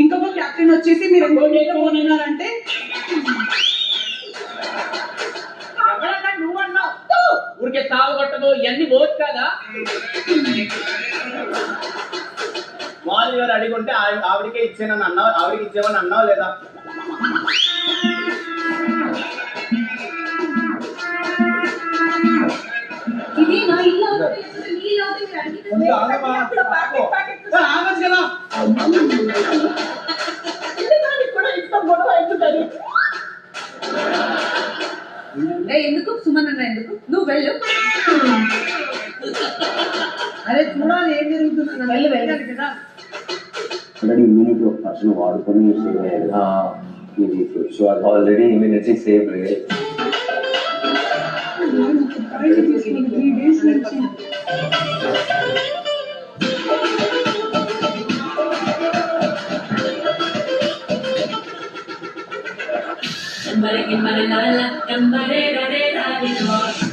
ఇంకొక కెప్టెన్ వచ్చేసి మీరు ఫోన్ అన్నారంటే నువ్వు అన్నావు ఊరికే తావు కొట్టదు ఇవన్నీ పోదు కదా. వాళ్ళు గారు అడిగుంటే ఆవిడకే ఇచ్చానని అన్నావు, ఆవిడకి ఇచ్చేవని అన్నావు లేదా? ఇది నా ఇల్లు ఎందుకు సుమన్ అన్న ఎందుకు నువ్వు వెళ్ళు. అరే చూడాలి ఏం జరుగుతుందో వెళ్ళాలి కదా. ఆల్రెడీ ఇమ్యూనిటీ ఒక పర్సన్ వాడుకొని సేవ్ అయ్యారు. ఇది సో అది ఆల్రెడీ ఇమ్యూనిటీ సేవ్ అయ్యాయి. Tambare che mare la, tambare ra re ra di no.